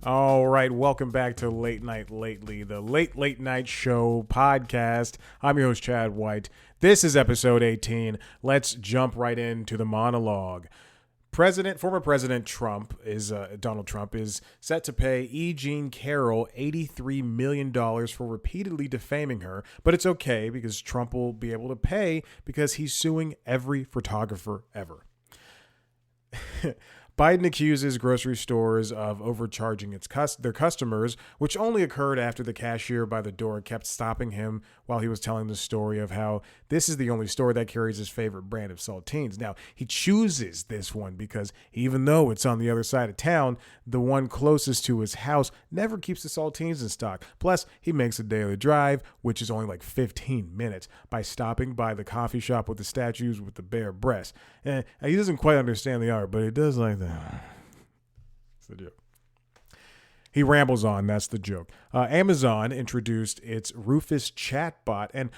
All right, welcome back to Late Night Lately, the late night show podcast. I'm your host, Chad White. This is episode 18. Let's jump right into the monologue. Former President Donald Trump is set to pay E. Jean Carroll $83 million for repeatedly defaming her, but it's okay because Trump will be able to pay because he's suing every photographer ever. Biden accuses grocery stores of overcharging their customers, which only occurred after the cashier by the door kept stopping him while he was telling the story of how this is the only store that carries his favorite brand of saltines. Now, he chooses this one because even though it's on the other side of town, the one closest to his house never keeps the saltines in stock. Plus, he makes a daily drive, which is only like 15 minutes, by stopping by the coffee shop with the statues with the bare breasts. And he doesn't quite understand the art, but he does like that. That's the joke. He rambles on. That's the joke. Amazon introduced its Rufus chatbot, and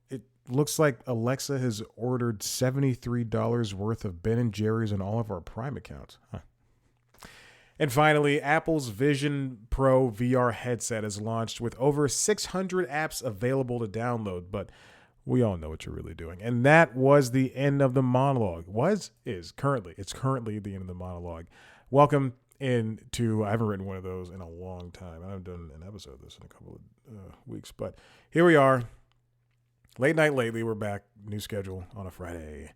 it looks like Alexa has ordered $73 worth of Ben & Jerry's on all of our Prime accounts. Huh. And finally, Apple's Vision Pro VR headset is launched with over 600 apps available to download, but we all know what you're really doing. And that was the end of the monologue. It's currently the end of the monologue. Welcome into, I haven't written one of those in a long time. I haven't done an episode of this in a couple of weeks, but here we are. Late Night Lately, we're back. New schedule on a Friday.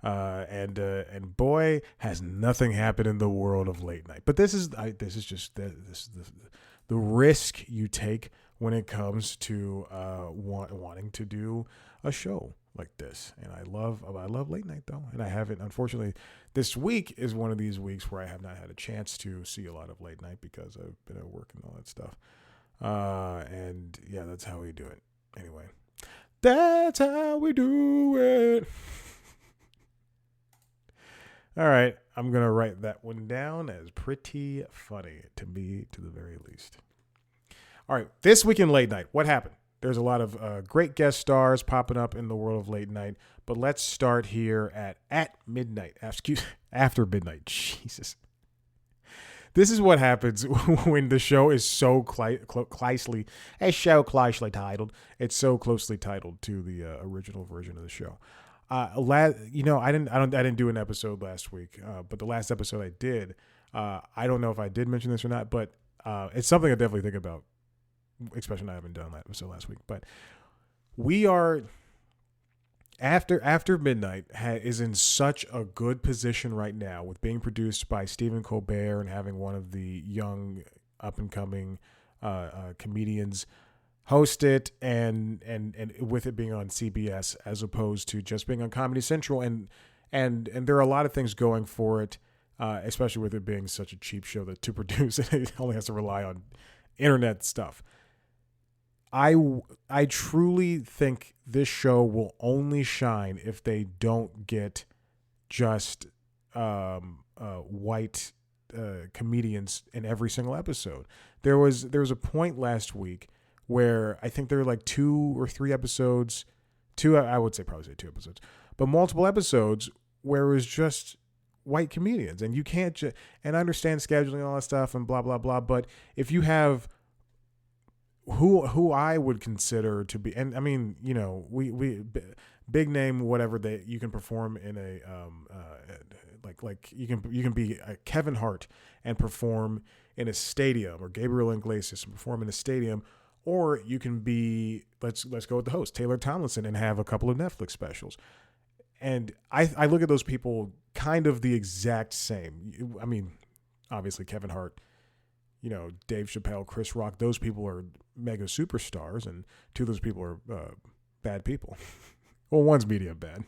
And boy, has nothing happened in the world of late night. But this is the risk you take when it comes to wanting to do a show like this. And I love late night though, and I haven't, unfortunately. This week is one of these weeks where I have not had a chance to see a lot of late night because I've been at work and all that stuff. And yeah, that's how we do it. Anyway, that's how we do it. All right, I'm going to write that one down as pretty funny to me, to the very least. All right, this week in late night, what happened? There's a lot of great guest stars popping up in the world of late night, but let's start here at midnight. After midnight. Jesus. This is what happens when the show is so closely titled. It's so closely titled to the original version of the show. I didn't do an episode last week, but the last episode I did, I don't know if I did mention this or not, but it's something I definitely think about, especially when I haven't done that episode last week. But we are after midnight is in such a good position right now with being produced by Stephen Colbert and having one of the young up and coming comedians host it, and with it being on CBS as opposed to just being on Comedy Central, and there are a lot of things going for it, especially with it being such a cheap show to produce, it only has to rely on internet stuff. I truly think this show will only shine if they don't get just white comedians in every single episode. There was a point last week where I think there were like 2 or 3 episodes, I would probably say 2 episodes, but multiple episodes where it was just white comedians, and you can't and I understand scheduling and all that stuff and blah, blah, blah. But if you have who I would consider to be, and I mean, we big name, whatever, that you can perform in a, like you can be Kevin Hart and perform in a stadium, or Gabriel Iglesias and perform in a stadium. Or you can be, let's go with the host, Taylor Tomlinson, and have a couple of Netflix specials. And I look at those people kind of the exact same. I mean, obviously Kevin Hart, Dave Chappelle, Chris Rock, those people are mega superstars, and 2 of those people are bad people. Well, one's medium bad,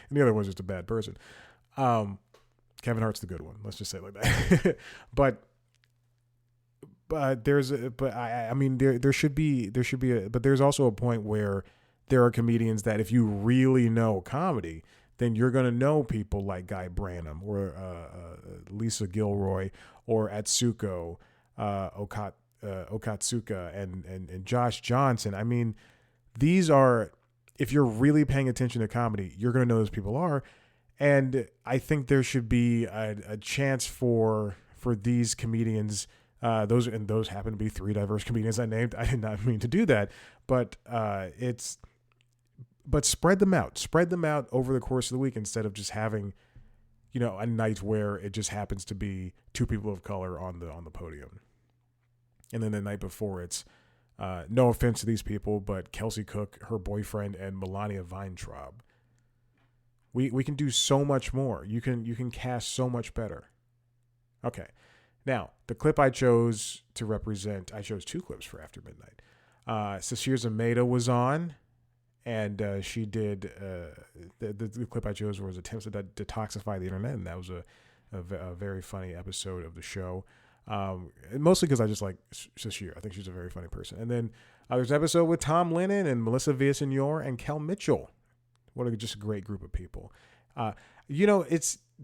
and the other one's just a bad person. Kevin Hart's the good one. Let's just say it like that. But there should be but there's also a point where there are comedians that if you really know comedy, then you're going to know people like Guy Branum or Lisa Gilroy or Atsuko Okatsuka and Josh Johnson. I mean, these are, if you're really paying attention to comedy, you're going to know those people are. And I think there should be a chance for for these comedians. Those happen to be 3 diverse comedians I named. I did not mean to do that, but spread them out. Spread them out over the course of the week instead of just having, a night where it just happens to be 2 people of color on the podium. And then the night before it's no offense to these people, but Kelsey Cook, her boyfriend, and Melania Weintraub. We can do so much more. You can cast so much better. Okay. Now, the clip I chose to represent, I chose 2 clips for After Midnight. Sasheer Zamata was on, and she did, the clip I chose was attempts to detoxify the internet, and that was a very funny episode of the show. Mostly because I just like Sasheer. I think she's a very funny person. And then there's an episode with Tom Lennon and Melissa Villaseñor and Kel Mitchell. Just a great group of people.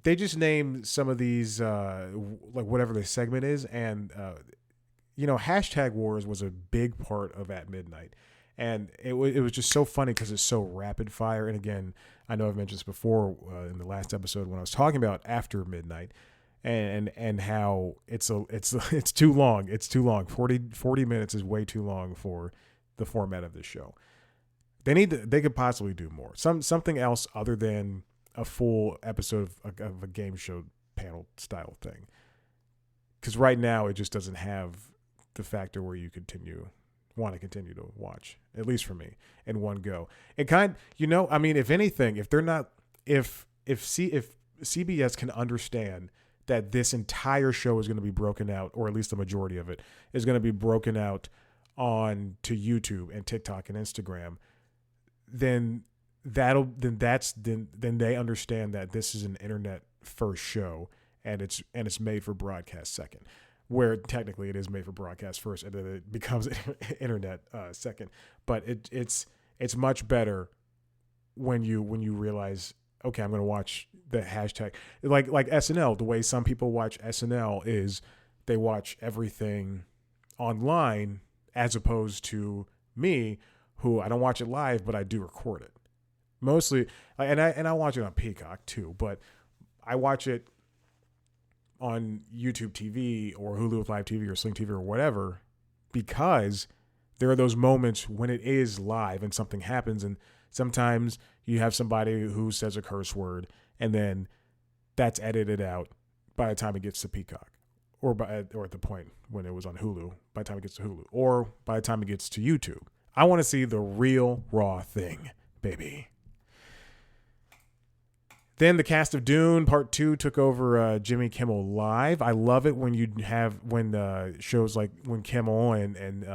They just named some of these, like whatever the segment is. And, hashtag wars was a big part of At Midnight. And it was just so funny because it's so rapid fire. And again, I know I've mentioned this before in the last episode when I was talking about After Midnight and how it's too long. It's too long. 40 minutes is way too long for the format of this show. They could possibly do more. Something else other than a full episode of a game show panel style thing. Because right now it just doesn't have the factor where you want to continue to watch, at least for me, in one go. It if anything, if CBS can understand that this entire show is going to be broken out, or at least the majority of it is going to be broken out on to YouTube and TikTok and Instagram, then they understand that this is an internet first show and it's made for broadcast second, where technically it is made for broadcast first and then it becomes internet second. But it's much better when you realize, okay, I'm going to watch the hashtag, like SNL. The way some people watch SNL is they watch everything online, as opposed to me, who I don't watch it live, but I do record it. Mostly, and I watch it on Peacock too, but I watch it on YouTube TV or Hulu Live TV or Sling TV or whatever, because there are those moments when it is live and something happens, and sometimes you have somebody who says a curse word and then that's edited out by the time it gets to Peacock, or at the point when it was on Hulu, by the time it gets to Hulu, or by the time it gets to YouTube. I want to see the real raw thing, baby. Then the cast of Dune Part 2 took over Jimmy Kimmel Live. I love it when shows like when Kimmel and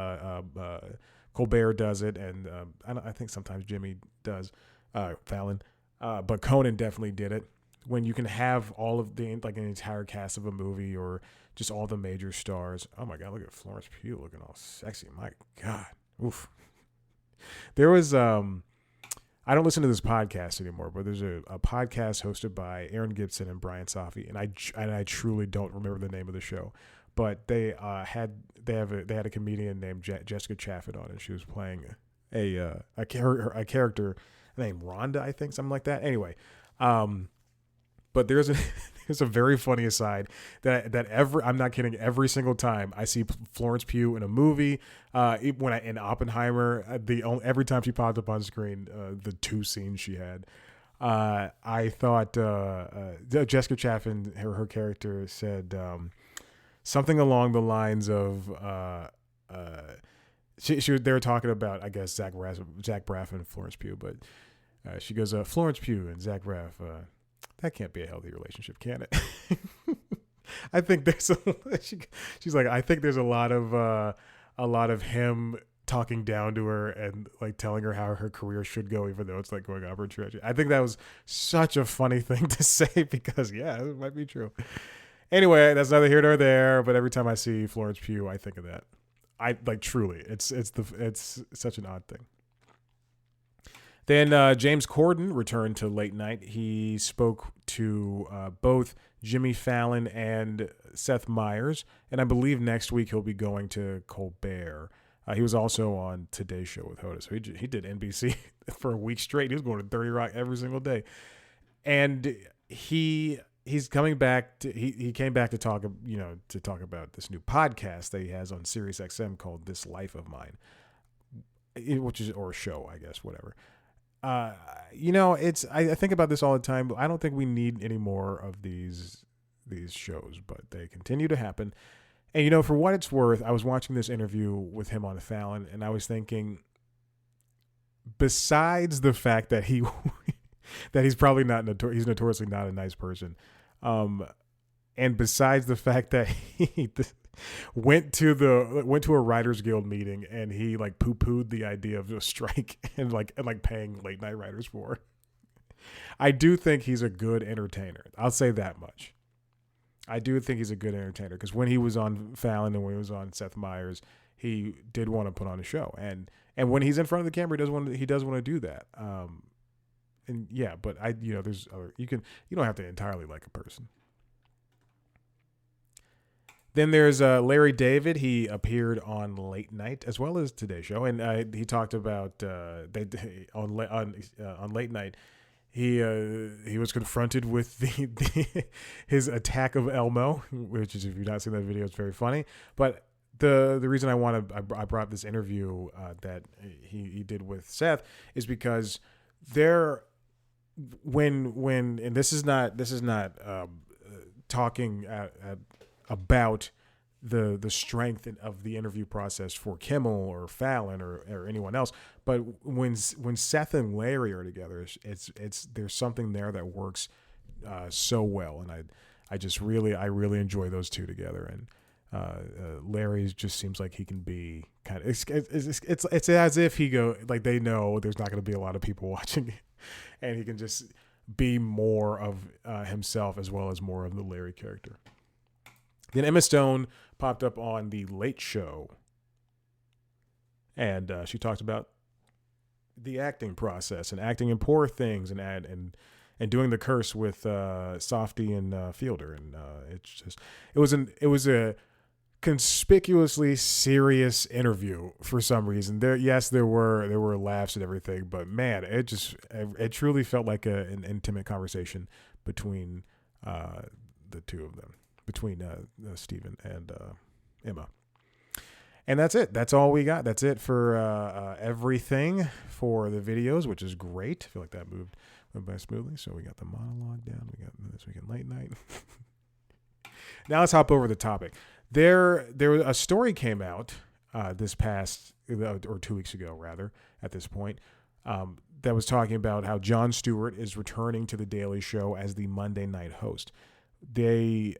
Colbert does it, and I think sometimes Jimmy does, Fallon, but Conan definitely did it. When you can have all of an entire cast of a movie, or just all the major stars. Oh my God, look at Florence Pugh looking all sexy. My God, oof. There was I don't listen to this podcast anymore, but there's a podcast hosted by Aaron Gibson and Brian Safi, and I truly don't remember the name of the show, but they had a comedian named Jessica Chaffin on, and she was playing a character named Rhonda, I think, something like that. Anyway, but there's a very funny aside that I'm not kidding, every single time I see Florence Pugh in a movie, in Oppenheimer, every time she popped up on screen, the 2 scenes she had, I thought Jessica Chaffin, her character said something along the lines of they were talking about, I guess, Zach Braff and Florence Pugh, but she goes, Florence Pugh and Zach Braff, that can't be a healthy relationship, can it? I think she's like, I think there's a lot of him talking down to her and like telling her how her career should go, even though it's like going off her trajectory. I think that was such a funny thing to say, because yeah, it might be true. Anyway, that's neither here nor there, but every time I see Florence Pugh, I think of that. I like, truly, it's such an odd thing. Then James Corden returned to late night. He spoke to both Jimmy Fallon and Seth Meyers, and I believe next week he'll be going to Colbert. He was also on Today's Show with Hoda, so he did NBC for a week straight. He was going to 30 Rock every single day, and he he's coming back to he came back to talk about this new podcast that he has on SiriusXM called This Life of Mine, which is, or a show, I guess, whatever. It's I think about this all the time, but I don't think we need any more of these shows, but they continue to happen. And for what it's worth, I was watching this interview with him on Fallon, and I was thinking, besides the fact that that he's probably he's notoriously not a nice person, and besides the fact that he went to a Writers Guild meeting and he like poo-pooed the idea of a strike and paying late night writers for, I do think he's a good entertainer. I'll say that much. I do think he's a good entertainer, because when he was on Fallon and when he was on Seth Meyers, he did want to put on a show, and when he's in front of the camera, he does want to do that. And yeah, but there's other, you don't have to entirely like a person. Then there's Larry David. He appeared on Late Night as well as Today Show, and he talked about on Late Night. He was confronted with his attack of Elmo, which is, if you've not seen that video, it's very funny. But the reason I brought this interview that he did with Seth is because and this is not talking about the strength of the interview process for Kimmel or Fallon or anyone else, but when Seth and Larry are together, it's there's something there that works so well, and I really enjoy those two together. And Larry just seems like he can be kind of it's as if they know there's not going to be a lot of people watching, and he can just be more of himself as well as more of the Larry character. Then Emma Stone popped up on The Late Show, and she talked about the acting process and acting in Poor Things and doing The Curse with Softy and Fielder, and it was a conspicuously serious interview for some reason. There were laughs and everything, but man, it truly felt like an intimate conversation between the two of them, between Stephen and Emma. And that's it. That's all we got. That's it for everything for the videos, which is great. I feel like that moved by smoothly. So we got the monologue down. We got This Week in Late Night. Now let's hop over the topic. There was a story came out this past, or 2 weeks ago rather, at this point, that was talking about how Jon Stewart is returning to The Daily Show as the Monday night host. They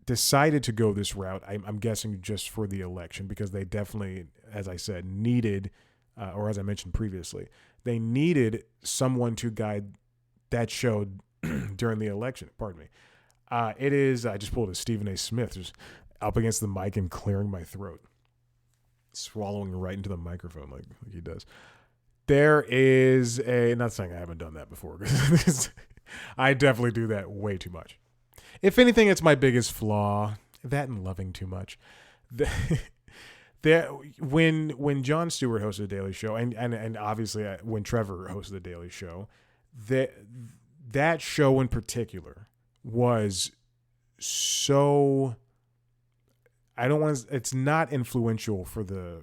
decided to go this route, I'm guessing just for the election, because they definitely, as I said, needed, or as I mentioned previously, they needed someone to guide that show during the election. Pardon me. It is, I just pulled a Stephen A. Smith just up against the mic and clearing my throat, swallowing right into the microphone like he does. There is not saying I haven't done that before, because I definitely do that way too much. If anything, it's my biggest flaw, that and loving too much. When Jon Stewart hosted The Daily Show, and obviously when Trevor hosted The Daily Show, that show in particular was so, it's not influential for the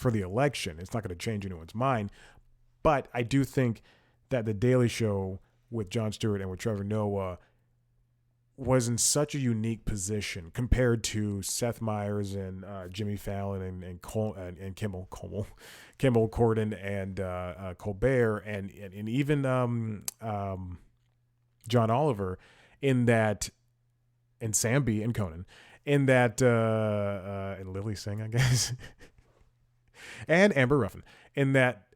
election. It's not going to change anyone's mind, but I do think that The Daily Show with Jon Stewart and with Trevor Noah was in such a unique position compared to Seth Meyers and Jimmy Fallon and Kimmel, Corden, and Colbert, and even John Oliver, in that, and Sam B and Conan, in that, and Lily Singh, I guess, and Amber Ruffin, in that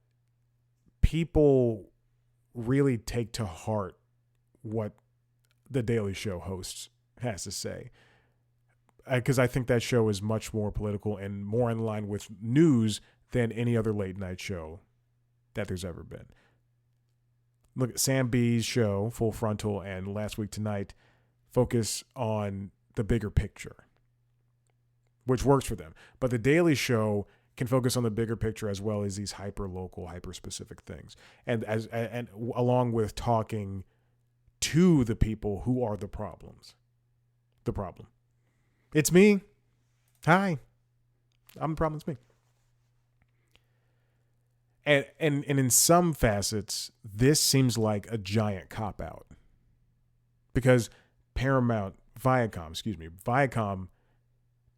people really take to heart what the Daily Show hosts has to say, because I think that show is much more political and more in line with news than any other late night show that there's ever been. Look at Sam B's show, Full Frontal, and Last Week Tonight focus on the bigger picture, which works for them. But the Daily Show can focus on the bigger picture as well as these hyper local, hyper specific things, and along with talking to the people who are the problem. It's me. Hi. I'm the problem. It's me. And in some facets, this seems like a giant cop-out. Because Viacom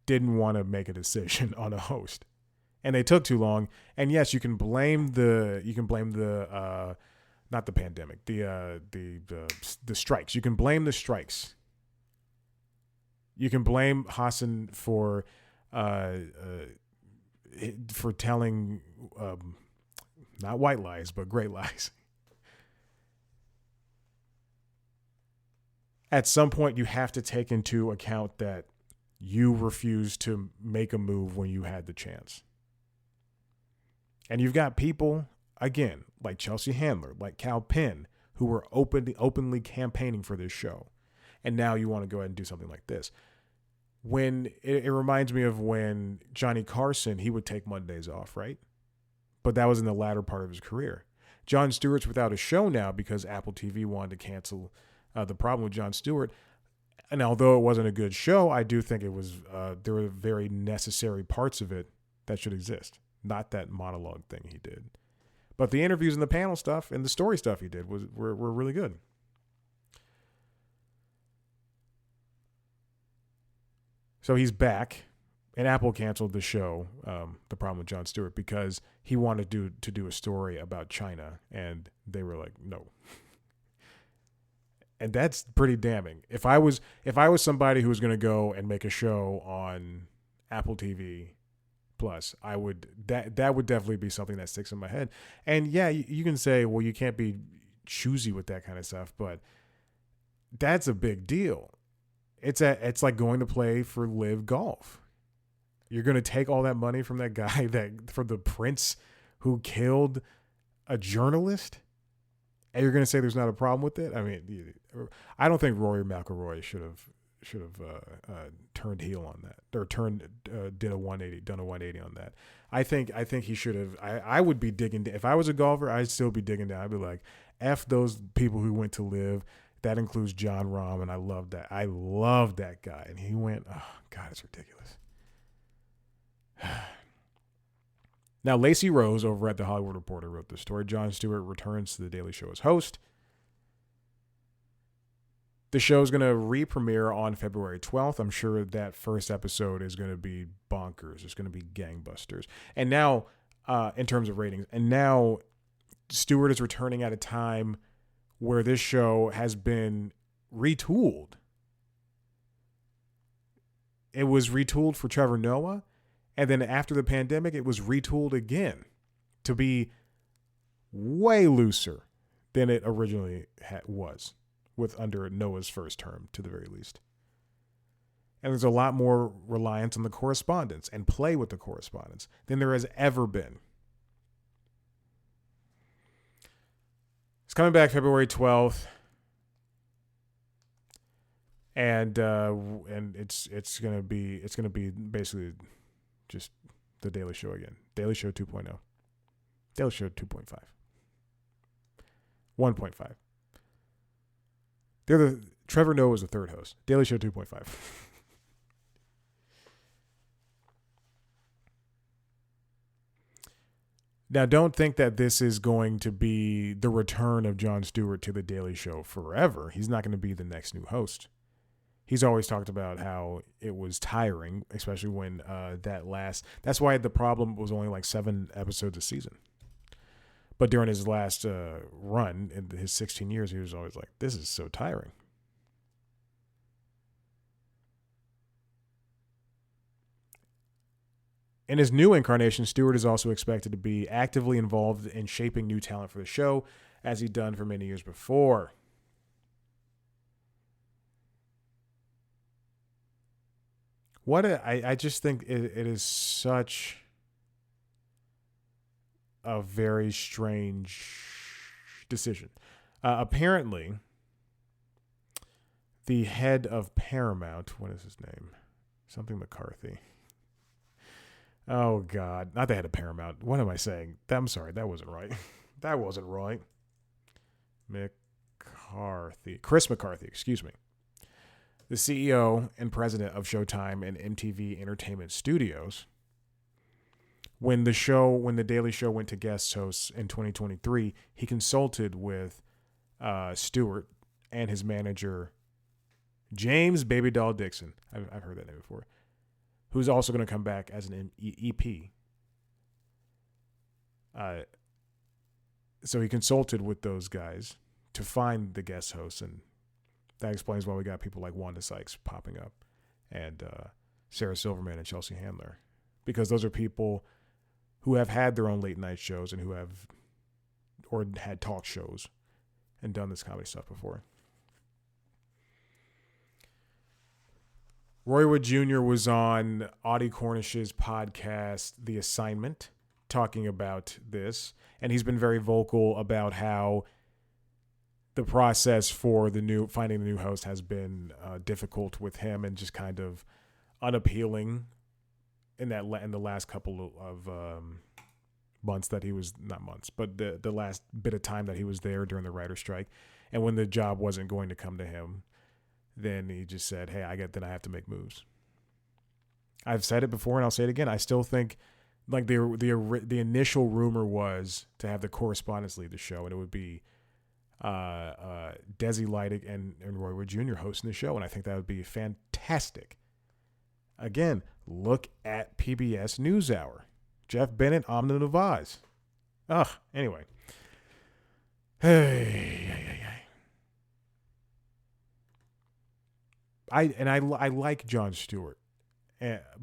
didn't want to make a decision on a host. And they took too long. And yes, you can blame the not the pandemic, the strikes. You can blame the strikes. You can blame Hassan for telling not white lies, but great lies. At some point, you have to take into account that you refused to make a move when you had the chance. And you've got people, again, like Chelsea Handler, like Cal Penn, who were openly campaigning for this show. And now you want to go ahead and do something like this. When it reminds me of when Johnny Carson, he would take Mondays off, right? But that was in the latter part of his career. Jon Stewart's without a show now because Apple TV wanted to cancel the problem with Jon Stewart. And although it wasn't a good show, I do think it was there were very necessary parts of it that should exist. Not that monologue thing he did. But the interviews and the panel stuff and the story stuff he did were really good. So he's back, and Apple canceled the show, The Problem with Jon Stewart, because he wanted to do a story about China, and they were like, no. And that's pretty damning. If I was somebody who was going to go and make a show on Apple TV Plus, that would definitely be something that sticks in my head. And yeah, you can say, well, you can't be choosy with that kind of stuff, but that's a big deal. It's like going to play for Live Golf. You're going to take all that money from that guy from the prince who killed a journalist, and you're going to say there's not a problem with it? I mean, I don't think Rory McIlroy should have turned heel on that, or done a 180 on that. I think he should have. I would be digging if I was a golfer. I'd still be digging down. I'd be like, F those people who went to Live. That includes John Rahm, and I love that. I love that guy, and he went. Oh God, it's ridiculous. Now, Lacey Rose over at The Hollywood Reporter wrote this story. Jon Stewart returns to The Daily Show as host. The show is going to re-premiere on February 12th. I'm sure that first episode is going to be bonkers. It's going to be gangbusters. And now, in terms of ratings, and now Stewart is returning at a time where this show has been retooled. It was retooled for Trevor Noah, and then after the pandemic, it was retooled again to be way looser than it originally was, with under Noah's first term, to the very least. And there's a lot more reliance on the correspondence and play with the correspondence than there has ever been. It's coming back February 12th, and it's gonna be basically just the Daily Show again. Daily Show 2.0. Daily Show 2.5. 1.5. Trevor Noah was the third host. Daily Show 2.5. Now, don't think that this is going to be the return of Jon Stewart to The Daily Show forever. He's not going to be the next new host. He's always talked about how it was tiring, especially when that's why The Problem was only like 7 episodes a season. But during his last run, in his 16 years, he was always like, this is so tiring. In his new incarnation, Stewart is also expected to be actively involved in shaping new talent for the show, as he'd done for many years before. I just think it is such a very strange decision. Apparently, the head of Paramount, what is his name? Something McCarthy. Oh, God. Not the head of Paramount. What am I saying? I'm sorry. That wasn't right. That wasn't right. Chris McCarthy, excuse me, the CEO and president of Showtime and MTV Entertainment Studios. When the Daily Show went to guest hosts in 2023, he consulted with Stewart and his manager, James Baby Doll Dixon. I've heard that name before. Who's also going to come back as an EP. So he consulted with those guys to find the guest hosts, and that explains why we got people like Wanda Sykes popping up and Sarah Silverman and Chelsea Handler, because those are people who have had their own late night shows and who have or had talk shows and done this comedy stuff before. Roy Wood Jr. was on Audie Cornish's podcast, The Assignment, talking about this, and he's been very vocal about how the process for finding the new host has been difficult with him and just kind of unappealing in the last couple of months that he was, not months, but the last bit of time that he was there during the writer's strike. And when the job wasn't going to come to him, then he just said, hey, I have to make moves. I've said it before and I'll say it again. I still think like the initial rumor was to have the correspondents lead the show, and it would be Desi Lydic and Roy Wood Jr. hosting the show, and I think that would be fantastic. Again, look at PBS NewsHour. Jeff Bennett, Amna Nawaz. Anyway. Hey. I like Jon Stewart,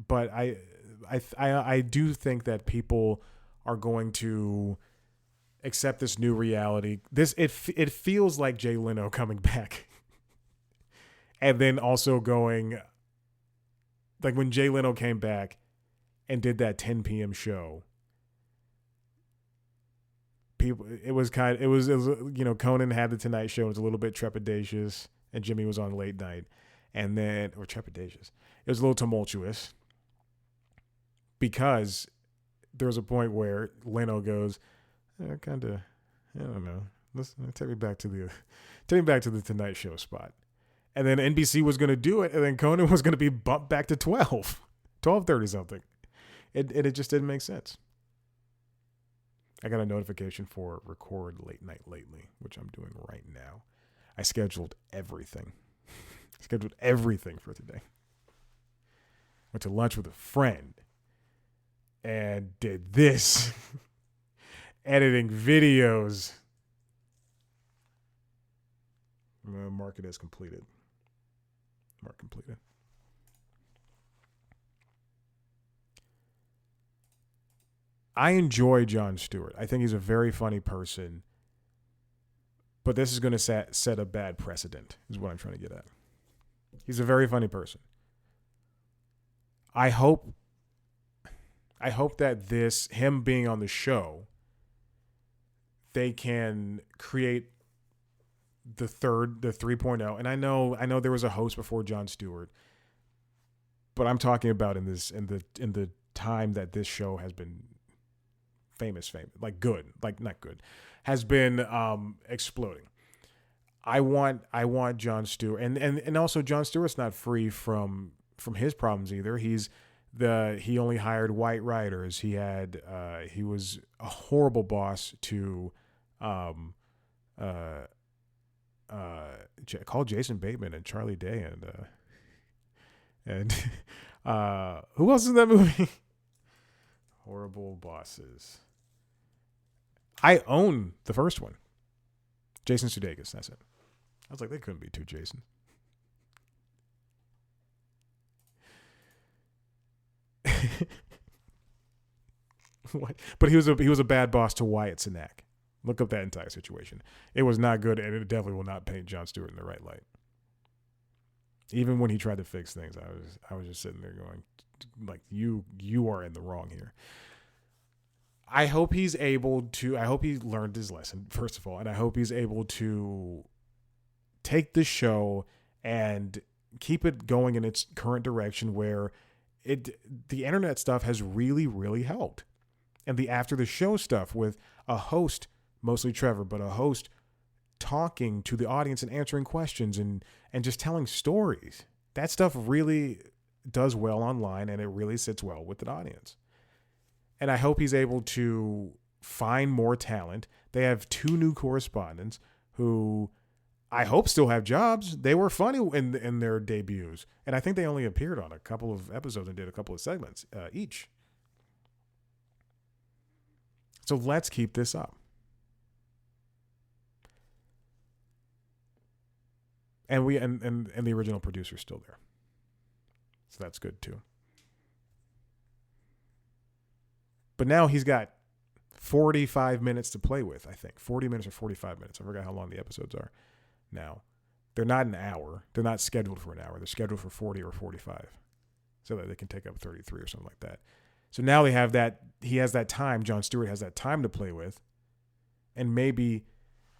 but I do think that people are going to accept this new reality. It feels like Jay Leno coming back, and then also going like when Jay Leno came back and did that 10 p.m. show. It was Conan had the Tonight Show. It was a little bit trepidatious, and Jimmy was on late night. And then, or trepidatious. It was a little tumultuous because there was a point where Leno goes, I don't know. Let's take me back to the Tonight Show spot. And then NBC was going to do it, and then Conan was going to be bumped back to 12:30 something. It just didn't make sense. I got a notification for record late night lately, which I'm doing right now. I scheduled everything for today. Went to lunch with a friend and did this. Editing videos. Mark it as completed. Mark completed. I enjoy Jon Stewart. I think he's a very funny person. But this is going to set a bad precedent, is what I'm trying to get at. He's a very funny person. I hope that him being on the show, they can create the 3.0. And I know there was a host before Jon Stewart, but I'm talking about in the time that this show has been famous, like good, like not good, has been exploding. I want Jon Stewart, and also Jon Stewart's not free from his problems either. He only hired white writers. He was a horrible boss to call Jason Bateman and Charlie Day and who else is in that movie? Horrible bosses. I own the first one. Jason Sudeikis, that's it. I was like, they couldn't be two Jasons. What? But he was a bad boss to Wyatt Cenac. Look up that entire situation. It was not good, and it definitely will not paint Jon Stewart in the right light. Even when he tried to fix things, I was just sitting there going, like, you are in the wrong here. I hope he learned his lesson, first of all, and I hope he's able to take the show and keep it going in its current direction where the internet stuff has really, really helped. And the after the show stuff with a host, mostly Trevor, but a host talking to the audience and answering questions and just telling stories. That stuff really does well online, and it really sits well with the audience. And I hope he's able to find more talent. They have 2 new correspondents who I hope still have jobs. They were funny in their debuts. And I think they only appeared on a couple of episodes and did a couple of segments each. So let's keep this up. And the original producer's still there. So that's good too. But now he's got 45 minutes to play with, I think. 40 minutes or 45 minutes. I forgot how long the episodes are now. They're not an hour. They're not scheduled for an hour. They're scheduled for 40 or 45. So that they can take up 33 or something like that. So now they have that. He has that time. Jon Stewart has that time to play with. And maybe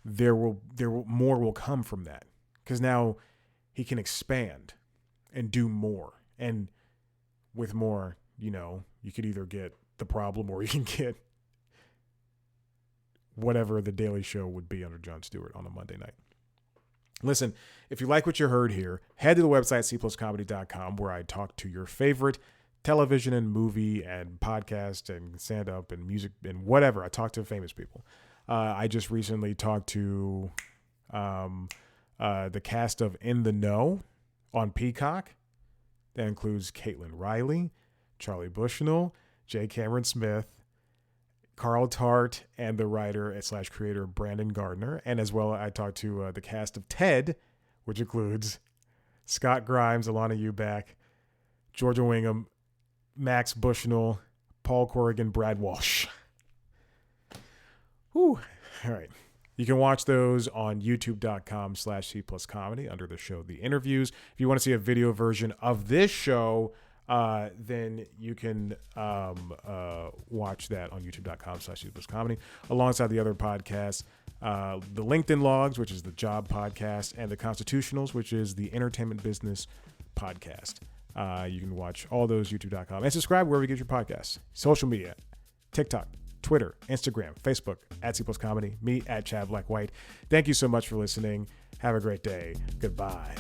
more will come from that. Because now he can expand and do more. And with more, you could either get The Problem or you can get whatever The Daily Show would be under Jon Stewart on a Monday night. Listen, if you like what you heard here, head to the website cpluscomedy.com where I talk to your favorite television and movie and podcast and stand-up and music and whatever. I talk to famous people. I just recently talked to the cast of In the Know on Peacock. That includes Caitlin Riley, Charlie Bushnell, J. Cameron Smith, Carl Tart, and the writer / creator Brandon Gardner. And as well, I talked to the cast of Ted, which includes Scott Grimes, Alana Eubank, Georgia Wingham, Max Bushnell, Paul Corrigan, Brad Walsh. Whew. All right. You can watch those on youtube.com/C+comedy under the show The Interviews. If you want to see a video version of this show, then you can watch that on youtube.com/C+comedy alongside the other podcasts, the LinkedIn Logs, which is the job podcast, and the Constitutionals, which is the entertainment business podcast. You can watch all those youtube.com and subscribe wherever you get your podcasts. Social media, TikTok, Twitter, Instagram, Facebook, @C+comedy, me @ChadBlackWhite. Thank you so much for listening. Have a great day. Goodbye.